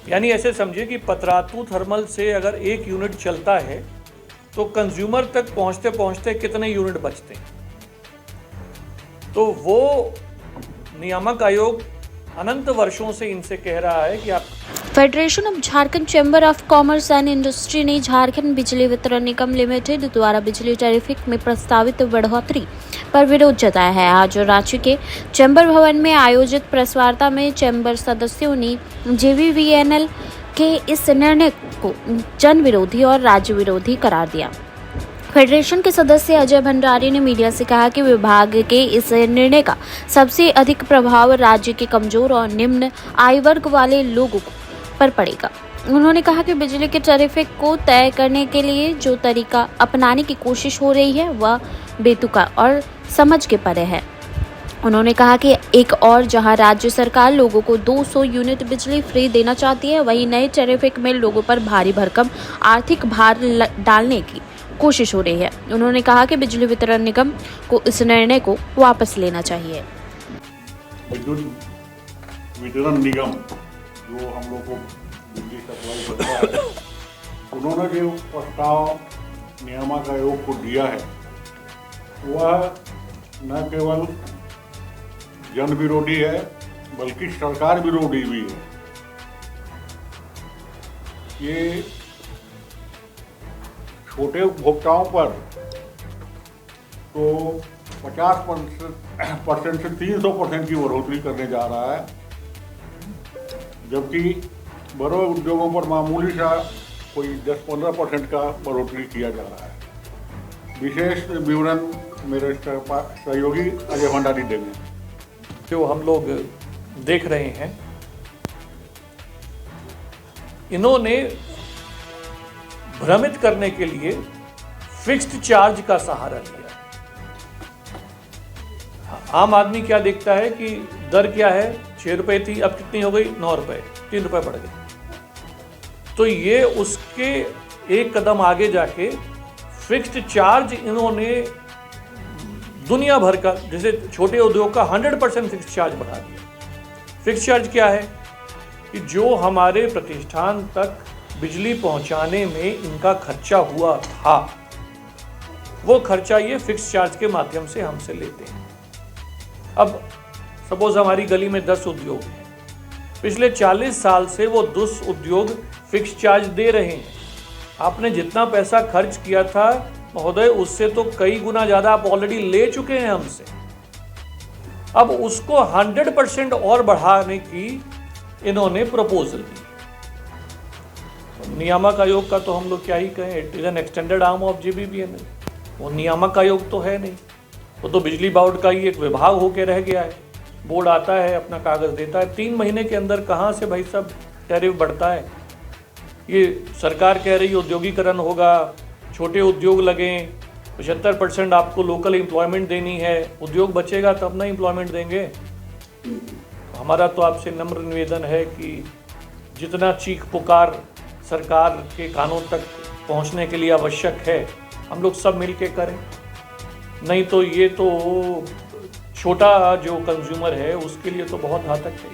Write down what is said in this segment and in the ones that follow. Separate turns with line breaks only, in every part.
यानी ऐसे समझिए कि पतरातू थर्मल से अगर 1 यूनिट चलता है तो कंज्यूमर तक पहुंचते पहुंचते कितने यूनिट बचते हैं। तो वो नियामक आयोग अनंत वर्षों से इनसे कह रहा है कि आप।
Federation of Jharkhand chamber of commerce and industry ने झारखंड बिजली वितरण निगम लिमिटेड द्वारा बिजली टैरिफ में प्रस्तावित बढ़ोतरी पर विरोध जताया है। आज रांची के चैम्बर भवन में आयोजित प्रेस वार्ता में चैम्बर सदस्यों ने JVVNL के इस निर्णय को जन विरोधी और राज्य विरोधी करार दिया। फेडरेशन के सदस्य अजय भंडारी ने मीडिया से कहा कि विभाग के इस निर्णय का सबसे अधिक प्रभाव राज्य के कमजोर और निम्न आय वर्ग वाले लोगों पर पड़ेगा। उन्होंने कहा कि बिजली के टैरिफ को तय करने के लिए जो तरीका अपनाने की कोशिश हो रही है वह बेतुका और समझ के परे है। उन्होंने कहा कि एक और जहां राज्य सरकार लोगों को 200 यूनिट बिजली फ्री देना चाहती है, वहीं नए टैरिफ में लोगों पर भारी भरकम आर्थिक भार डालने की कोशिश हो रही है। उन्होंने कहा कि बिजली वितरण निगम को इस निर्णय को वापस लेना चाहिए।
विद्युत वितरण निगम जो हम लोग को बिजली सप्लाई करता है, उन्होंने जो प्रस्ताव नियामक आयोग को दिया है वह न केवल जन विरोधी है बल्कि सरकार विरोधी भी है। ये छोटे उपभोक्ताओं पर तो 50% से 300% की बढ़ोतरी करने जा रहा है, जबकि बड़े उद्योगों पर मामूली सा कोई 10-15% का बढ़ोतरी किया जा रहा है। विशेष विवरण मेरे सहयोगी अजय भंडारी देंगे।
जो हम लोग देख रहे हैं, इन्होंने भ्रमित करने के लिए फिक्स्ड चार्ज का सहारा लिया। आम आदमी क्या देखता है कि दर क्या है, 6 रुपए थी, अब कितनी हो गई, 9 रुपए, 3 रुपए बढ़ गए। तो ये उसके एक कदम आगे जाके फिक्स्ड चार्ज इन्होंने दुनिया भर का, जैसे छोटे उद्योग का 100% फिक्स्ड चार्ज बढ़ा दिया। फिक्स्ड चार्ज क्या है कि जो हमारे प्रतिष्ठान तक बिजली पहुंचाने में इनका खर्चा हुआ था, वो खर्चा ये फिक्स्ड चार्ज के माध्यम से हमसे लेते हैं। अब सपोज हमारी गली में 10 उद्योग हैं, पिछले 40 साल से वो 10 उद्योग फिक्स्ड चार्ज दे रहे हैं। आपने जितना पैसा खर्च किया था महोदय, उससे तो कई गुना ज्यादा आप ऑलरेडी ले चुके हैं हमसे। अब उसको 100% और बढ़ाने की इन्होंने प्रपोजल दी। नियामक आयोग का तो हम लोग क्या ही कहें, it is an extended arm of JVVNL। वो नियामक आयोग तो है नहीं, वो तो बिजली बोर्ड का ही एक विभाग होके रह गया है। बोर्ड आता है, अपना कागज देता है, 3 महीने के अंदर कहाँ से भाई साहब टैरिफ बढ़ता है। ये सरकार कह रही औद्योगिकरण होगा, छोटे उद्योग लगें, 75% आपको लोकल एम्प्लॉयमेंट देनी है, उद्योग बचेगा तब ना एम्प्लॉयमेंट देंगे। हमारा तो आपसे नम्र निवेदन है कि जितना चीख पुकार सरकार के कानों तक पहुंचने के लिए आवश्यक है, हम लोग सब मिलके करें। नहीं तो ये तो छोटा जो कंज्यूमर है उसके लिए तो बहुत घातक है।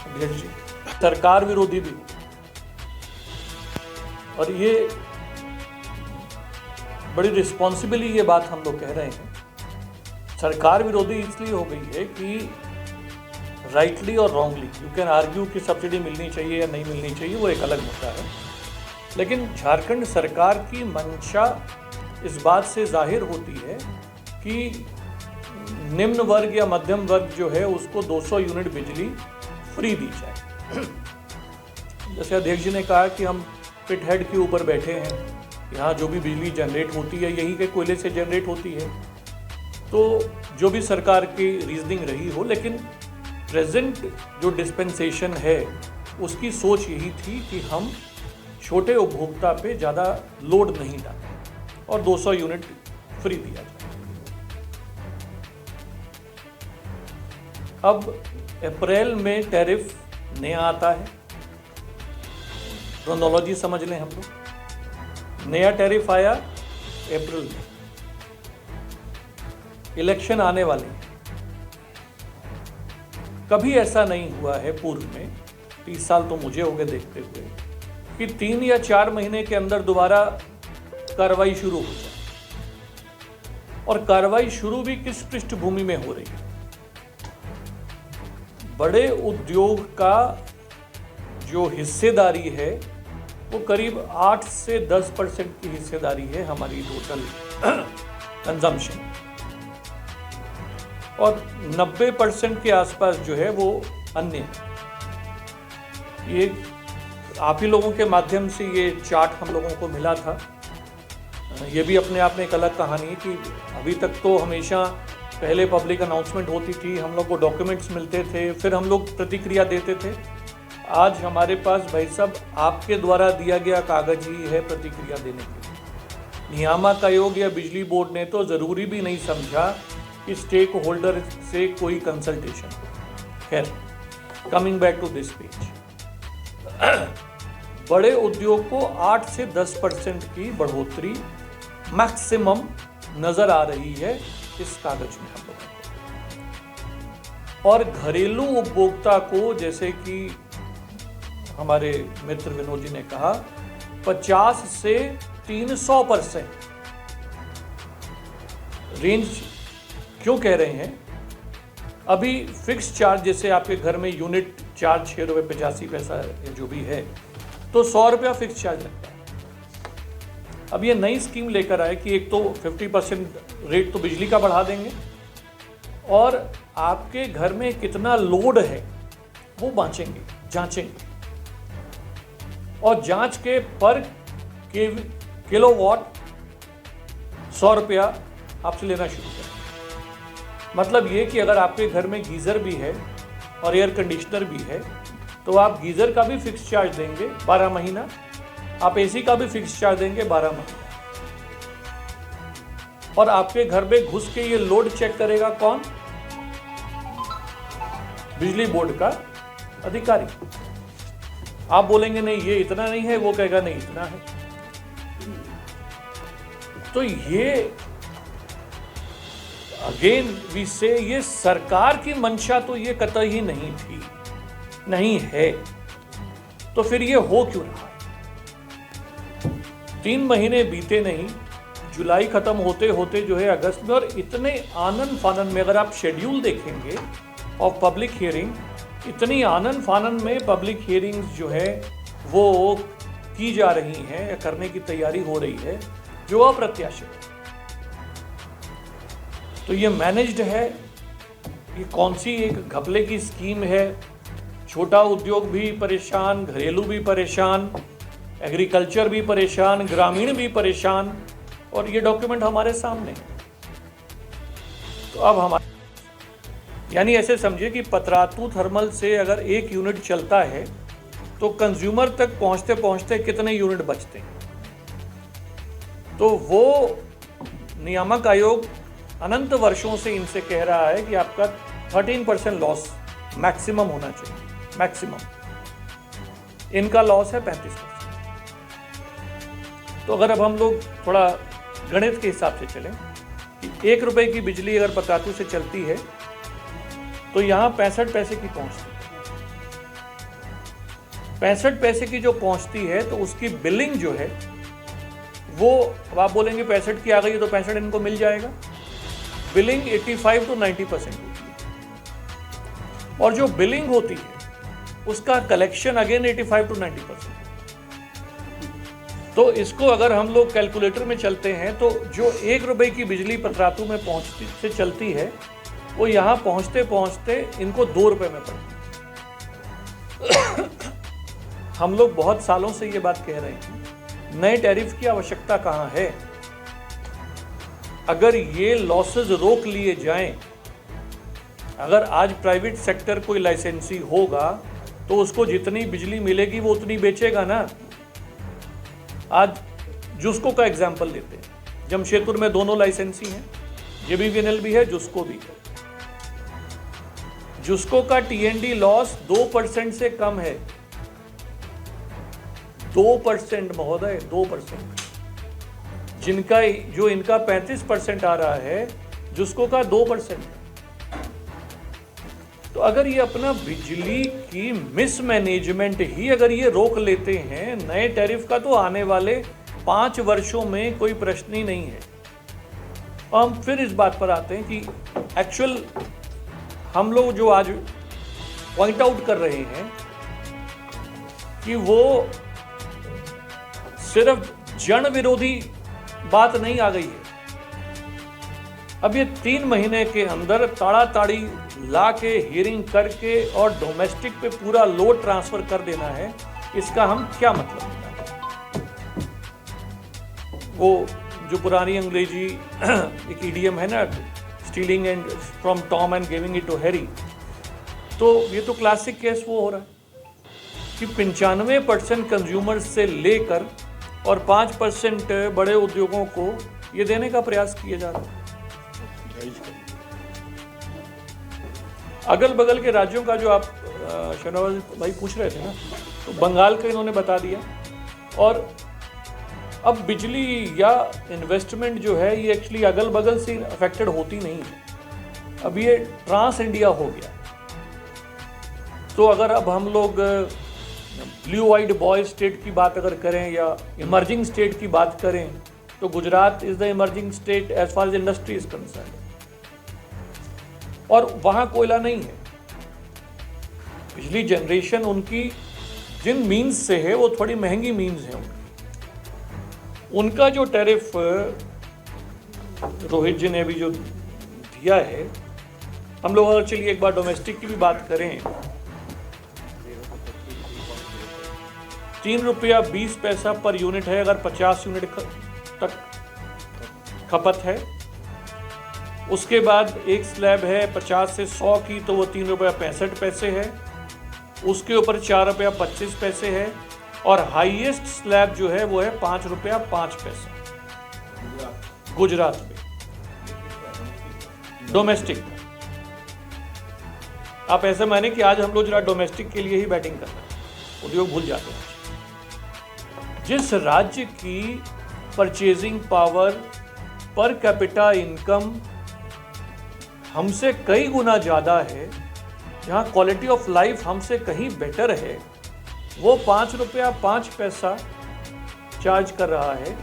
अध्यक्ष जी, सरकार विरोधी भी, और ये बड़ी रिस्पॉन्सिबली ये बात हम लोग कह रहे हैं। सरकार विरोधी इसलिए हो गई है कि राइटली और रॉन्गली यू कैन आर्ग्यू कि सब्सिडी मिलनी चाहिए या नहीं मिलनी चाहिए, वो एक अलग मुद्दा है। लेकिन झारखंड सरकार की मंशा इस बात से जाहिर होती है कि निम्न वर्ग या मध्यम वर्ग जो है उसको 200 यूनिट बिजली फ्री दी जाए। जैसे अध्यक्ष जी ने कहा कि हम पिट हेड के ऊपर बैठे हैं, यहाँ जो भी बिजली जनरेट होती है यहीं के कोयले से जनरेट होती है। तो जो भी सरकार की रीजनिंग रही हो, लेकिन प्रेजेंट जो डिस्पेंसेशन है उसकी सोच यही थी कि हम छोटे उपभोक्ता पे ज़्यादा लोड नहीं डालें और 200 यूनिट फ्री दिया जाए। अब अप्रैल में टैरिफ नया आता है, क्रोनोलॉजी समझ लें हम लोग। नया टैरिफ आया अप्रैल में, इलेक्शन आने वाले हैं। कभी ऐसा नहीं हुआ है पूर्व में 30 साल तो मुझे हो गए देखते हुए, कि 3 या 4 महीने के अंदर दोबारा कार्रवाई शुरू हो जाए। और कार्रवाई शुरू भी किस पृष्ठभूमि में हो रही है? बड़े उद्योग का जो हिस्सेदारी है वो करीब 8 से 10% की हिस्सेदारी है हमारी टोटल कंजम्पशन, और 90% के आसपास जो है वो अन्य। ये आप ही लोगों के माध्यम से ये चार्ट हम लोगों को मिला था। ये भी अपने आप में एक अलग कहानी है कि अभी तक तो हमेशा पहले पब्लिक अनाउंसमेंट होती थी, हम लोग को डॉक्यूमेंट्स मिलते थे, फिर हम लोग प्रतिक्रिया देते थे। आज हमारे पास भाई साहब आपके द्वारा दिया गया कागज ही है प्रतिक्रिया देने के लिए। नियामक आयोग या बिजली बोर्ड ने तो ज़रूरी भी नहीं समझा कि स्टेक होल्डर से कोई कंसल्टेशन हो। खैर, coming back to this page, बड़े उद्योग को 8 से 10% की बढ़ोतरी मैक्सिमम नजर आ रही है इस कागज में हम लोगों को। और घरेलू उपभोक्ता को, जैसे कि हमारे मित्र विनोद जी ने कहा, 50 से 300% रेंज क्यों कह रहे हैं? अभी फिक्स चार्ज, जैसे आपके घर में यूनिट चार्ज 6 रुपये 85 पैसा जो भी है, तो 100 रुपया फिक्स चार्ज लगता है। अब ये नई स्कीम लेकर आए कि एक तो 50% रेट तो बिजली का बढ़ा देंगे, और आपके घर में कितना लोड है वो जांचेंगे, और जांच के पर किलोवाट 100 रुपया आपसे लेना शुरू करें। मतलब ये कि अगर आपके घर में गीज़र भी है और एयर कंडीशनर भी है, तो आप गीज़र का भी फिक्स चार्ज देंगे 12 महीना, आप एसी का भी फिक्स चार्ज देंगे 12 महीना। और आपके घर में घुस के ये लोड चेक करेगा कौन? बिजली बोर्ड का अधिकारी। आप बोलेंगे नहीं ये इतना नहीं है, वो कहेगा नहीं इतना है। तो ये अगेन वी से, ये सरकार की मंशा तो ये कतई नहीं थी, नहीं है। तो फिर ये हो क्यों रहा है? 3 महीने बीते नहीं, जुलाई खत्म होते होते जो है अगस्त में, और इतने आनन फानन में अगर आप शेड्यूल देखेंगे ऑफ पब्लिक हियरिंग, इतनी आनन फानन में पब्लिक हियरिंग्स जो है वो की जा रही हैं या करने की तैयारी हो रही है, जो अप्रत्याशित है। तो ये मैनेज्ड है, ये कौन सी एक घपले की स्कीम है? छोटा उद्योग भी परेशान, घरेलू भी परेशान, एग्रीकल्चर भी परेशान, ग्रामीण भी परेशान, और ये डॉक्यूमेंट हमारे सामने है। तो अब हमारे, यानी ऐसे समझिए कि पतरातू थर्मल से अगर 1 यूनिट चलता है तो कंज्यूमर तक पहुंचते पहुंचते कितने यूनिट बचते हैं? तो वो नियामक आयोग अनंत वर्षों से इनसे कह रहा है कि आपका 13% लॉस मैक्सिमम होना चाहिए, मैक्सिमम। इनका लॉस है 35%। तो अगर अब हम लोग थोड़ा गणित के हिसाब से चलें कि 1 रुपए की बिजली अगर पतरातू से चलती है तो यहाँ 65 पैसे की पहुंचती है। 65 पैसे की जो पहुंचती है तो उसकी बिलिंग जो है वो, अब आप बोलेंगे 65 की आ गई तो 65 इनको मिल जाएगा। बिलिंग 85 to 90% होती है, और जो बिलिंग होती है उसका कलेक्शन अगेन 85 to 90%। तो इसको अगर हम लोग कैलकुलेटर में चलते हैं तो जो 1 रुपए की बिजली पतरातू में पहुंचती से चलती है वो यहाँ पहुंचते पहुंचते इनको 2 रुपए में पड़ती है। हम लोग बहुत सालों से ये बात कह रहे हैं, नए टैरिफ की आवश्यकता कहाँ है? अगर ये लॉसेस रोक लिए जाएं, अगर आज प्राइवेट सेक्टर कोई लाइसेंसी होगा तो उसको जितनी बिजली मिलेगी वो उतनी बेचेगा ना। आज जुस्को का एग्जाम्पल लेते हैं, जमशेदपुर में दोनों लाइसेंसी हैं, जेबीवीएनएल भी है, जुस्को भी है। जुस्को का टीएनडी लॉस 2% से कम है, 2% महोदय, 2%। जिनका जो इनका 35% आ रहा है, जुस्को का 2% है। तो अगर ये अपना बिजली की मिसमैनेजमेंट ही अगर ये रोक लेते हैं, नए टैरिफ का तो आने वाले 5 वर्षों में कोई प्रश्न ही नहीं है। हम फिर इस बात पर आते हैं कि एक्चुअल हम लोग जो आज पॉइंट आउट कर रहे हैं कि वो सिर्फ जन विरोधी बात नहीं आ गई है। अब ये 3 महीने के अंदर ताड़ाताड़ी ला के हियरिंग करके और डोमेस्टिक पे पूरा लोड ट्रांसफर कर देना है, इसका हम क्या मतलब बताएं? वो जो पुरानी अंग्रेजी एक इडियम है ना, stealing and from Tom and giving it to Harry, तो ये तो क्लासिक केस वो हो रहा है कि 95% कंज्यूमर से लेकर और 5% बड़े उद्योगों को ये देने का प्रयास किया जा रहा है। अगल बगल के राज्यों का जो आप शहनाज भाई पूछ रहे थे ना, तो बंगाल का इन्होंने बता दिया। और अब बिजली या इन्वेस्टमेंट जो है ये एक्चुअली अगल बगल से अफेक्टेड होती नहीं है, अब ये ट्रांस इंडिया हो गया। तो अगर अब हम लोग ब्लू आइड बॉय स्टेट की बात अगर करें या इमर्जिंग स्टेट की बात करें, तो Gujarat is the emerging state as far as industry is concern, और वहां कोयला नहीं है। बिजली जनरेशन उनकी जिन मीन्स से है वो थोड़ी महंगी मीन्स है उनका जो टैरिफ रोहित जी ने भी जो दिया है, हम लोग अगर चलिए एक बार डोमेस्टिक की भी बात करें, 3 रुपया 20 पैसा पर यूनिट है अगर 50 यूनिट तक खपत है। उसके बाद एक स्लैब है 50 से 100 की, तो वो 3 रुपया 65 पैसे है। उसके ऊपर 4 रुपया 25 पैसे है, और हाईएस्ट स्लैब जो है वो है 5 रुपया 5 पैसा गुजरात में डोमेस्टिक। आप ऐसे माने कि आज हम लोग जरा डोमेस्टिक के लिए ही बैटिंग कर रहे हैं, उद्योग भूल जाते हैं। जिस राज्य की purchasing power per capita income हमसे कई गुना ज़्यादा है, जहाँ क्वालिटी ऑफ लाइफ हमसे कहीं बेटर है, वो 5 रुपया 5 पैसा चार्ज कर रहा है।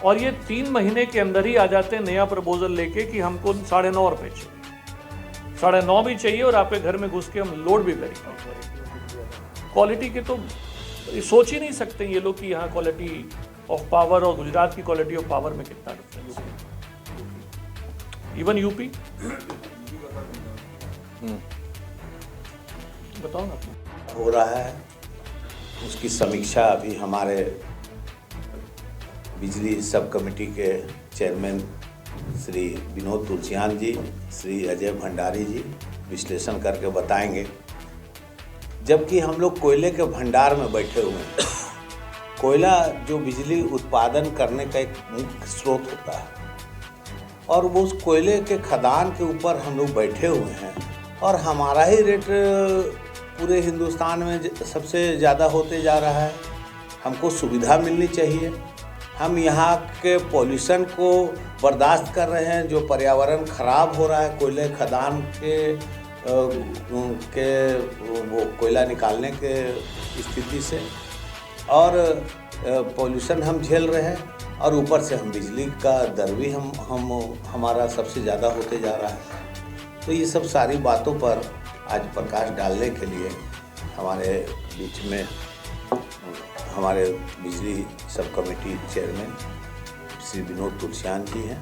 और ये 3 महीने के अंदर ही आ जाते हैं नया प्रपोजल लेके कि हमको 9.5 रुपये चाहिए, 9.5 भी चाहिए, और आपके घर में घुस के हम लोड भी करेंगे। क्वालिटी के तो सोच ही नहीं सकते ये लोग कि यहाँ क्वालिटी ऑफ पावर और गुजरात की क्वालिटी ऑफ पावर में कितना डिफरेंस है। इवन यूपी बताओ ना
हो रहा है, उसकी समीक्षा अभी हमारे बिजली सब कमेटी के चेयरमैन श्री विनोद तुलसियान जी, श्री अजय भंडारी जी विश्लेषण करके बताएंगे। जबकि हम लोग कोयले के भंडार में बैठे हुए हैं। कोयला जो बिजली उत्पादन करने का एक मुख्य स्रोत होता है, और वो उस कोयले के खदान के ऊपर हम लोग बैठे हुए हैं, और हमारा ही रेट पूरे हिंदुस्तान में सबसे ज़्यादा होते जा रहा है। हमको सुविधा मिलनी चाहिए। हम यहाँ के पॉल्यूशन को बर्दाश्त कर रहे हैं, जो पर्यावरण ख़राब हो रहा है कोयले खदान के वो कोयला निकालने के स्थिति से, और पॉल्यूशन हम झेल रहे हैं, और ऊपर से हम बिजली का दर भी हमारा सबसे ज़्यादा होते जा रहा है। तो ये सब सारी बातों पर आज प्रकाश डालने के लिए हमारे बीच में हमारे बिजली सब कमेटी चेयरमैन श्री विनोद तुलसियान जी हैं।